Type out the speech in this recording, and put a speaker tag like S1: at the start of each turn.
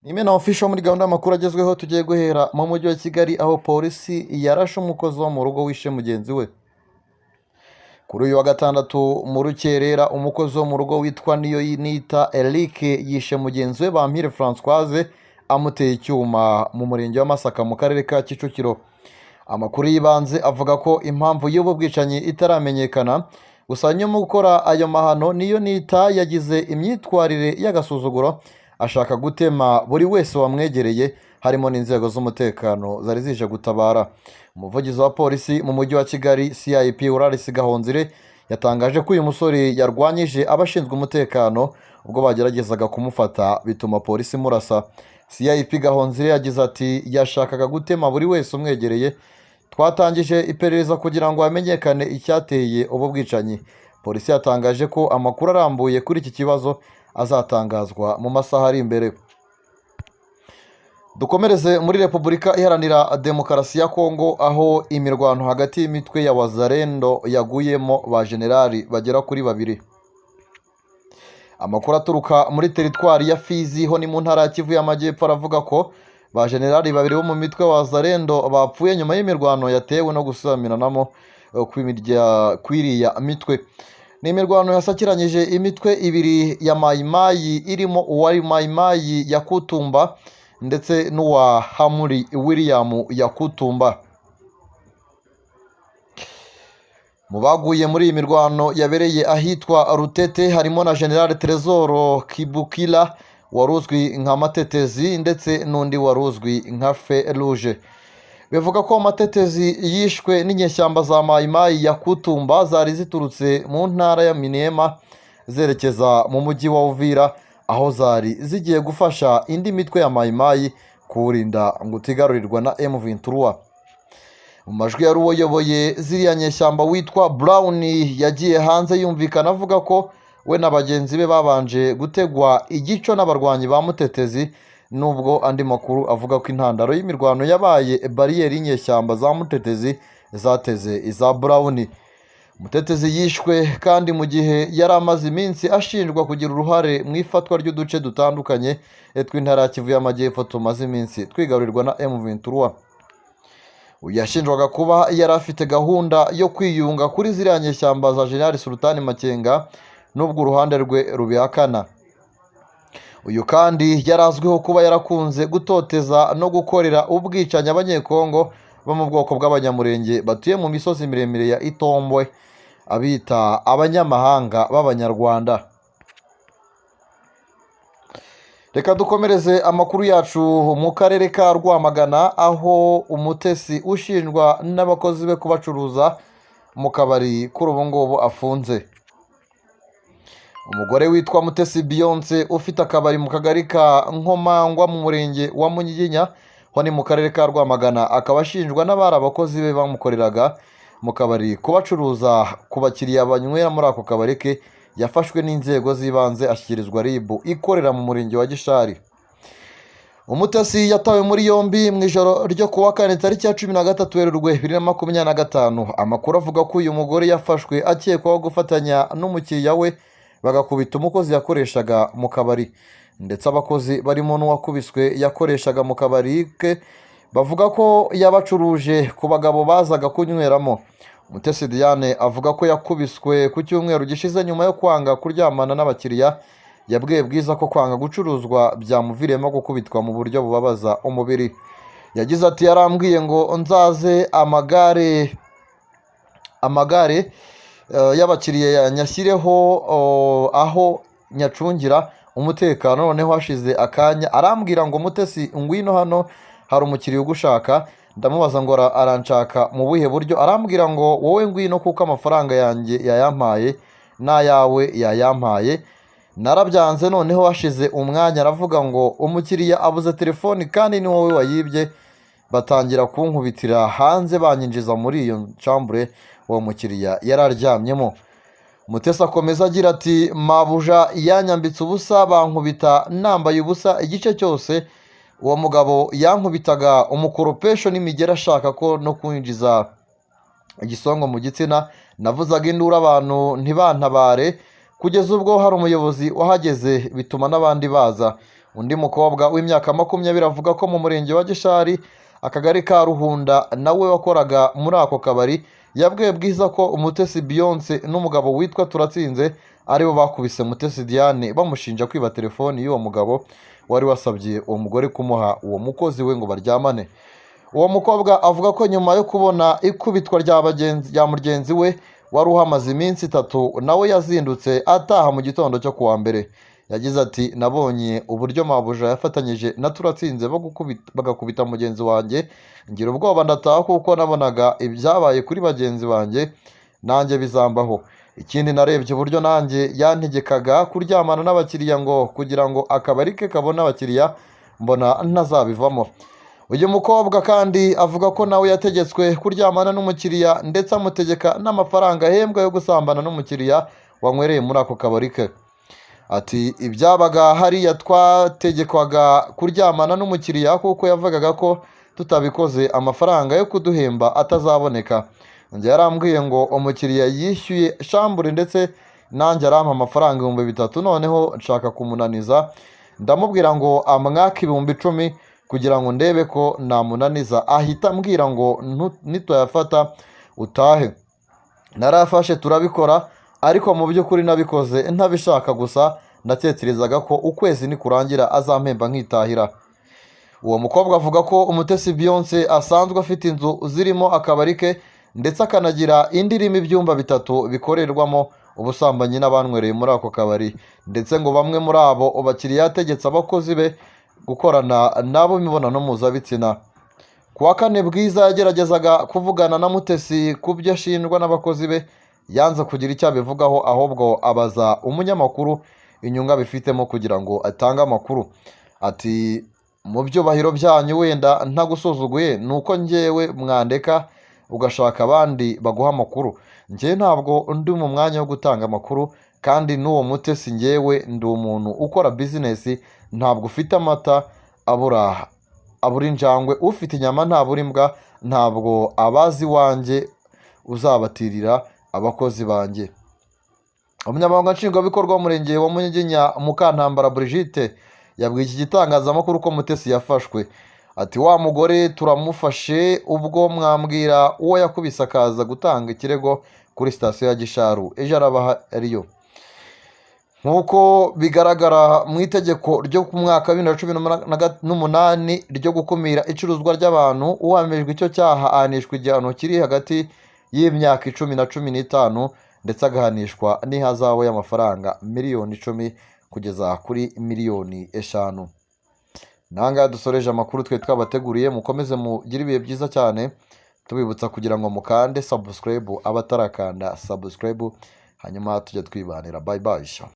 S1: Imena official muri gahunda y'amakuru agezweho tugiye guhera mu mujyi wa Kigali aho polisi yarashe umukozi wo mu rugo wishe mugenzi we. Kuri uyu wa gatandatu mu rukerera umukozi wo mu rugo witwa Niyoyinita Eric yishe mugenzi we Bampire Françoise amuteye icyuma mu murenge wa Masaka mu karere ka Kicukiro. Amakuru y'ibanze avuga ko impamvu y'ubu bwicanyi itaramenyekana, gusa nyuma gukora ayo mahano Niyonita yagize imyitwarire y'agasuzuguro ashaka gutema buri wese wamwegereye harimo n'inzego z'umutekano zari zije gutabara. Umuvugizi wa polisi mu mujyi wa Kigali CIP Urarisi Gahonzire yatangaje ko uyu musore yarwanyije abashinzwe umutekano ubwo bageragezaga kumufata bituma polisi imurasa. CIP Gahonzire yagize ati yashakaga gutema buri wese umwegereye. Twatangije iperereza kugira ngo hamenyekane icyateye ubu bwicanyi. Polisi yatangaje ko amakuru arambuye kuri iki kibazo azatangazwa mu masaha ari imbere. Dukomereze muri Repubulika Iharanira Demokarasi ya Kongo aho imirwano hagati y'imitwe ya Wazalendo yaguyemo ba generali bagera kuri 2. Amakuru aturuka muri teritwari ya Fizi ho ni mu ntara ya Kivu y'Amajyepfo aravuga ko ba generali 2 bo mu mitwe wa Wazalendo bapfuye nyuma y'imirwano yatewe no gusaminanamo kwiriya mitwe. Ni imirwano yasakiranyije imitwe 2 ya Mayimayi irimo uwari Mayimayi ya Kutumba ndetse n'uwa Hamuri William ya Kutumba. Mu baguye muri iyi mirwano yabereye ahitwa Rutete harimo na General Tresor Kibukila waruzwi nka Matetezi ndetse n'undi waruzwi nka Fe Rouge. Bivuga ko Matetezi yishwe n'inyeshyamba za Mayimayi ya Kutumba zari ziturutse mu ntara ya Minema zerekeza mu mujyi wa Uvira aho zari zigiye gufasha indi mitwe ya Mayimayi kurinda ngo utigarurirwa na M23. Mu majwi yari uyoboye ziriya nyeshyamba witwa Brown yagiye hanze yumvikana avuga ko we na bagenzi be babanje gutegwa igico n'abarwanyi ba Mutetezi, nubwo andi makuru avuga ko intandaro y'imirwano yabaye bariyeri y'inyeshyamba za Mutetezi zateze iza Brown. Mutetezi yishwe kandi mu gihe yari amaze iminsi ashinjwa kugira uruhare mu ifatwa ry'uduce dutandukanye tw'intara ya Kivu y'Amajyepfo tumaze iminsi twigarurirwa na M23. Yashinjwaga kuba yari afite gahunda yo kwiyunga kuri ziriya nyeshyamba za General Sultani Makenga nubwo uruhande rwe rubihakana. Uyu kandi yarazwiho kuba yarakunze gutoteza no gukorera ubwicanyi abanyekongo bo mu bwoko bw'abanyamurenge batuye mu misozi miremire ya Itombwe abita abanyamahanga b'abanyarwanda. Reka dukomereze amakuru yacu mu karere ka Rwamagana aho umutesi ushinjwa n'abakozi be kubacuruza mu kabari kuri ubu ngubu afunze. Umugore witwa Mutesi Beyonce ufite akabari mu kagari ka Nkomangwa mu murenge wa Munyiginya ho ni mu karere ka Rwamagana akaba ashinjwa n'abari abakozi be bamukoreraga mu kabari kubacuruza ku bakiriya banywera muri ako kabari ke. Yafashwe n'inzego z'ibanze ashyikirizwa RIB ikorera mu murenge wa Gishari. Umutesi yatawe muri yombi mu ijoro ryo kuwa 4 tariki ya 13 Werurwe 2025. Amakuru avuga ko uyu mugore yafashwe akekwaho gufatanya n'umukiriya we bagakubita umukozi yakoreshaga mu kabari, ndetse abakozi barimo n'uwakubiswe yakoreshaga mu kabari ke bavuga ko yabacuruje ku bagabo bazaga kunyweramo. Mutesi Diane avuga ko yakubiswe ku cyumweru gishize nyuma yo kwanga kuryamana n'abakiriya. Yabwiye Bwiza ko kwanga gucuruzwa byamuviremo gukubitwa mu buryo bubabaza umubiri. Yagize ati yarambwiye ngo nzaze amagare y'abakiriya nyashyireho aho nyacungira umutekano. Noneho hashize akanya arambwira ngo Mutesi ngwino hano hari umukiriya ugushaka. Ndamubaza ngo aranshaka mu buhe buryo? Arambwira ngo wowe ngwino kuko amafaranga yanjye yayampaye n'ayawe yayampaye. Narabyanze. Noneho hashize umwanya aravuga ngo umukiriya abuze telefoni kandi ni wowe wayibye. Batangira kunkubitira hanze banyinjiza muri iyo chambre uwo mukiriya yararyamyemo. Mutesi akomeza agira ati mabuja yanyambitse ubusa bankubita nambaye ubusa igice cyose. Uwo mugabo yankubitaga umukoropesho n'imigera ashaka ko no kwinjiza igisongo mu gitsina. Navuzaga induru abantu ntibantabare kugeza ubwo hari umuyobozi wahageze bituma n'abandi baza. undi mukobwa w'imyaka 20 avuga ko mu murenge wa Gishari akagari ka Ruhunda nawe wakoraga muri ako kabari yabwiye Bwiza ko Umutesi Beyonce n'umugabo witwa Turatsinze aribo bakubise Mutesi Diane bamushinja kwiba telefoni y'uwo mugabo wari wasabye uwo mugore kumuha uwo mukozi we ngo baryamane. Uwo mukobwa avuga ko nyuma yo kubona ikubitwa rya mugenzi we wari uhamaze iminsi 3 nawe yazindutse ataha mu gitondo cyo kuwa mbere. Yagize ati nabonye uburyo mabuja yafatanyije na Turatsinze bagakubita mugenzi wanjye ngira ubwoba ndataha kuko nabonaga ibyabaye kuri bagenzi banjye nanjye bizambaho. Ikindi narebye uburyo nanjye yantegekaga kuryamana n'abakiriya ngo kugira ngo akabari ke kabone abakiriya mbona ntazabivamo. Uyu mukobwa kandi avuga ko nawe yategetswe kuryamana n'umukiriya ndetse amutegeka n'amafaranga ahembwa yo gusambana n'umukiriya wanywereye muri ako kabari ke. Ati ibyabaga hariya twategekwaga kuryamana n'umukiriya kuko yavugaga ko tutabikoze amafaranga yo kuduhemba atazaboneka. Njye yarambwiye ngo umukiriya yishyuye shambure ndetse nanjye arampa amafaranga 3,000 noneho nshaka kumunaniza ndamubwira ngo amwaka 10,000 kugira ngo ndebe ko namunaniza ahita ambwira ngo nitoyafata utahe. Narafashe turabikora ariko mu by'ukuri nabikoze ntabishaka gusa natekerezaga ko ukwezi nikurangira azampemba nkitahira. Uwo mukobwa avuga ko Umutesi Beyonce asanzwe afite inzu zirimo akabari ke ndetse akanagira indirimo ibyumba 3 bikorerwamo ubusambanyi n'abanywereye muri ako kabari ndetse ngo bamwe muri abo bakiriya yategetse abakozi be gukorana nabo imibonano mpuzabitsina. Kuwa kane Bwiza yageragezaga kuvugana na Mutesi ku byo ashinjwa n'abakozi be yanze kugira icyo abivugaho ahubwo abaza umunyamakuru inyunga bifitemo kugira ngo atange amakuru. Ati mu byubahiro byanyu wenda ntagusuzuguye nuko njyewe mwandeka ugashaka abandi baguha amakuru. Njye ntabwo ndi mu mwanya wo gutanga amakuru kandi n'uwo Mutesi njyewe ndi umuntu ukora business ntabwo ufite amata abura injangwe ufite inyama ntabura imbwa ntabwo abazi wanjye uzabatirira abakozi banjye. Umunyamabanga nshingwabikorwa w'umurenge wa Munyiginya Mukantambara Brigitte yabwiye iki gitangazamakuru ko Mutesi yafashwe. Ati wa mugore turamufashe ubwo mwambwira uwo yakubise akaza gutanga ikirego kuri sitasiyo ya Gisharu ejo araba ariyo. Nk'uko bigaragara mu itegeko ryo ku mwaka wa 2018 ryo gukumira icuruzwa ry'abantu uhamijwe icyo cyaha ahanishwa igihano kiri hagati y'imyaka 10 na 15 ndetse agahanishwa n'ihazabu y'amafaranga miliyoni 10 kugeza kuri miliyoni 5. Nanga dusoreje amakuru twe twabateguriye mukomeze mugire ibihe byiza cyane tubibutsa kugira ngo mukande subscribe abatarakanda subscribe hanyuma tujye twibanira. Bye bye.